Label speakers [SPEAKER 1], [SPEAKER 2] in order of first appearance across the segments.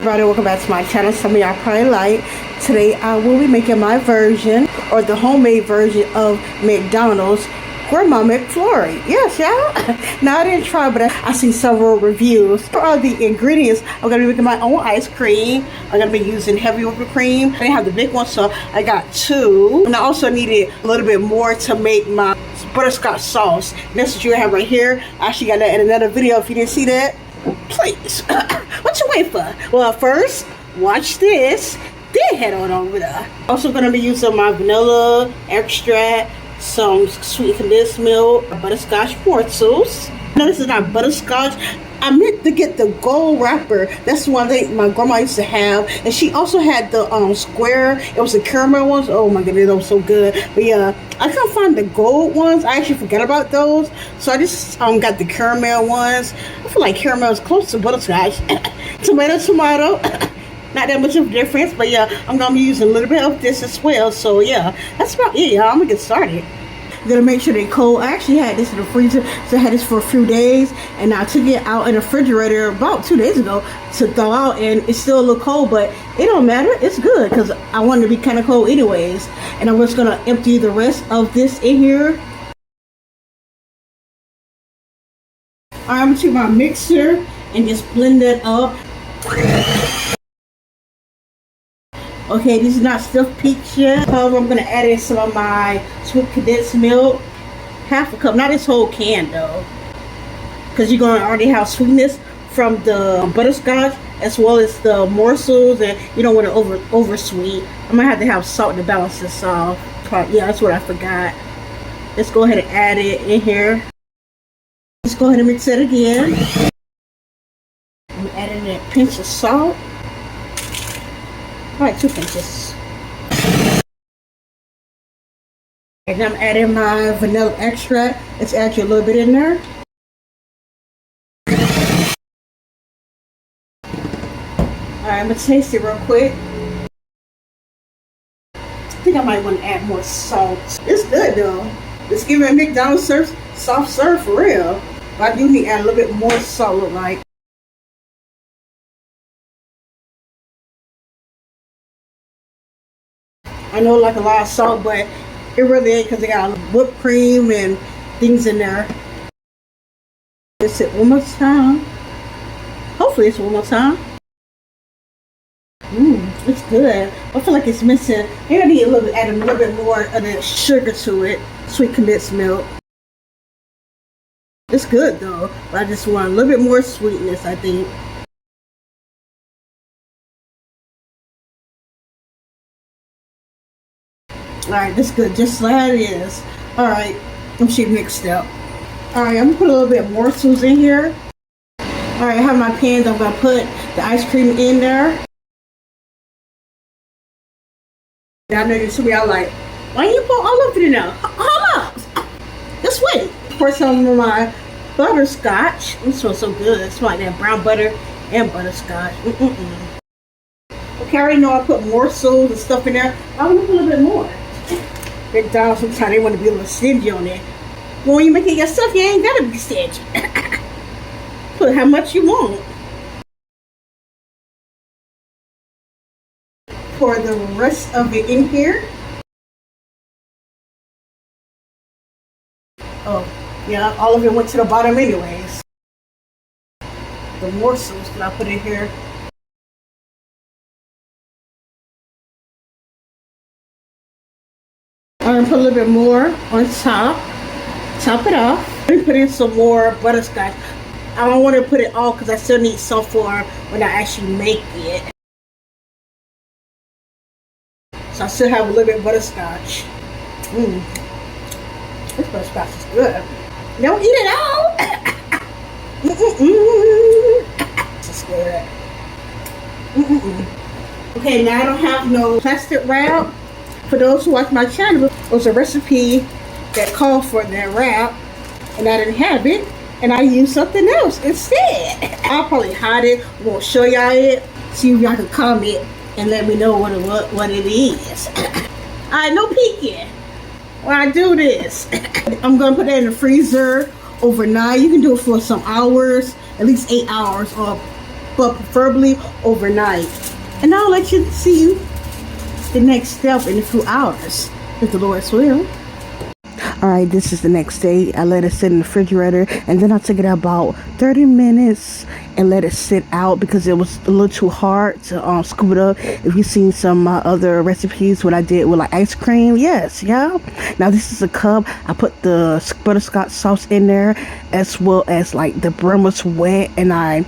[SPEAKER 1] Everybody, welcome back to my channel. Some of y'all probably like. Today I will be making my version, or the homemade version of McDonald's Grandma Mcflurry. Yes, y'all. Now I didn't try, but I see several reviews. For all the ingredients, I'm going to be making my own ice cream. I'm going to be using heavy whipping cream. I didn't have the big one, so I got two. And I also needed a little bit more to make my butterscotch sauce. And that's what you have right here. I actually got that in another video if you didn't see that. Please. What you waiting for? Well, first, watch this. Then head on over there. Also going to be using my vanilla extract, some sweet condensed milk, butterscotch morsels. No, this is not butterscotch. I meant to get the gold wrapper. That's the one thing my grandma used to have. And she also had the square. It was the caramel ones. Oh my goodness, those were so good. But yeah, I couldn't find the gold ones. I actually forgot about those. So I just got the caramel ones. I feel like caramel is close to butterscotch. Tomato. Not that much of a difference, but yeah, I'm gonna be using a little bit of this as well. So yeah, that's about it, y'all. I'm gonna get started. I'm gonna make sure they're cold. I actually had this in the freezer, so I had this for a few days, and I took it out in the refrigerator about 2 days ago to thaw out, and it's still a little cold, but it don't matter. It's good because I want it to be kind of cold anyways. And I'm just gonna empty the rest of this in here. I'm gonna take my mixer and just blend it up. Okay, this is not stuffed peaks yet. However, I'm gonna add in some of my sweet condensed milk. Half a cup, not this whole can though. Because you're gonna already have sweetness from the butterscotch as well as the morsels, and you don't want to over sweet. I'm gonna have to have salt to balance this off. Yeah, that's what I forgot. Let's go ahead and add it in here. Let's go ahead and mix it again. I'm adding a pinch of salt. Alright, 2 pinches. And I'm adding my vanilla extract. Let's add you a little bit in there. Alright, I'm going to taste it real quick. I think I might want to add more salt. It's good though. It's giving McDonald's soft serve for real. But I do need to add a little bit more salt, look like. I know like a lot of salt, but it really ain't because they got whipped cream and things in there. Let's it one more time. Hopefully it's one more time. It's good. I feel like it's missing. Maybe I need add a little bit more of the sugar to it. Sweet condensed milk. It's good though, but I just want a little bit more sweetness, I think. Alright, that's good, just like it is. Alright, I'm she mixed up. Alright, I'm gonna put a little bit more morsels in here. Alright, I have my pans. I'm gonna put the ice cream in there. I know some of y'all like, why you put all of it in there? Hold up! Just wait. Pour some of my butterscotch. It smells so good. It smells like that brown butter and butterscotch. Okay, I already know I put morsels and stuff in there. I'm gonna put a little bit more. McDonald's, sometimes they want to be a little stingy on it. But when you make it yourself, you ain't gotta be stingy. Put how much you want. Pour the rest of it in here. Oh, yeah, all of it went to the bottom anyways. The morsels that I put in here. I'm gonna put a little bit more on top. Top it off. Let me put in some more butterscotch. I don't want to put it all because I still need some for when I actually make it. So I still have a little bit of butterscotch. This butterscotch is good. Don't eat it all. This is good. Okay, now I don't have no plastic wrap. For those who watch my channel, it was a recipe that called for that wrap, and I didn't have it, and I used something else instead. I'll probably hide it. Won't show y'all it. See if y'all can comment and let me know what it is. Alright, no peeking when I do this. I'm gonna put that in the freezer overnight. You can do it for some hours, at least 8 hours, or but preferably overnight. And I'll let you see the next step in a few hours, if the Lord's will. Alright, this is the next day. I let it sit in the refrigerator, and then I took it about 30 minutes and let it sit out because it was a little too hard to scoop it up. If you've seen some of my other recipes, what I did with like ice cream, yes, yeah. Now this is a cup. I put the butterscotch sauce in there, as well as like the brim was wet, and I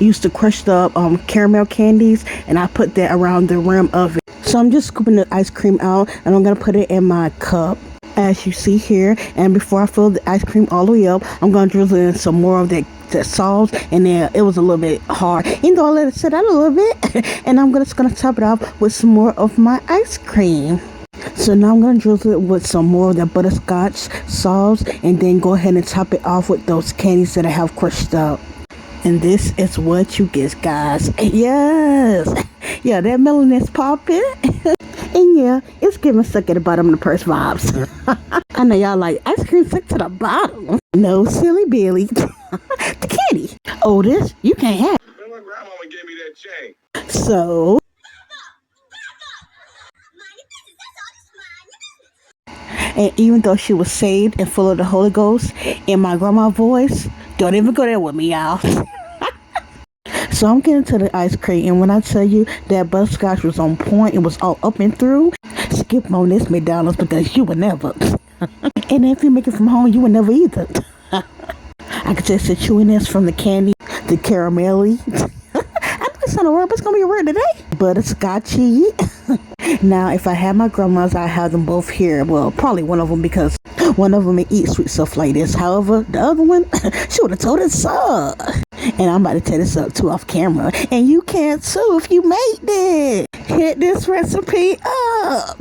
[SPEAKER 1] used to crush up caramel candies, and I put that around the rim of it. So I'm just scooping the ice cream out, and I'm gonna put it in my cup, as you see here. And before I fill the ice cream all the way up, I'm gonna drizzle in some more of that sauce. And then it was a little bit hard, even though I let it sit out a little bit. And I'm just gonna top it off with some more of my ice cream. So now I'm gonna drizzle it with some more of that butterscotch sauce, and then go ahead and top it off with those candies that I have crushed up. And this is what you get, guys. Yes, yeah, that melon is popping. And yeah, it's giving stuck at the bottom of the purse vibes. I know y'all like ice cream stuck to the bottom. No, silly Billy. The candy. Oh, this you can't have.
[SPEAKER 2] My grandmama gave me that chain.
[SPEAKER 1] So, and even though she was saved and full of the Holy Ghost, in my grandma's voice, don't even go there with me, y'all. So I'm getting to the ice cream, and when I tell you that butterscotch was on point, it was all up and through. Skip on this McDonald's, because you would never. And if you make it from home, you would never either. I could taste the chewiness from the candy, the caramelly. I know it's not a word, but it's gonna be a word today. Butterscotchy. Now, if I had my grandma's, I have them both here. Well, probably one of them, because one of them may eat sweet stuff like this. However, the other one, she would have told us so. And I'm about to tear this up too off camera. And you can too if you made it. Hit this recipe up.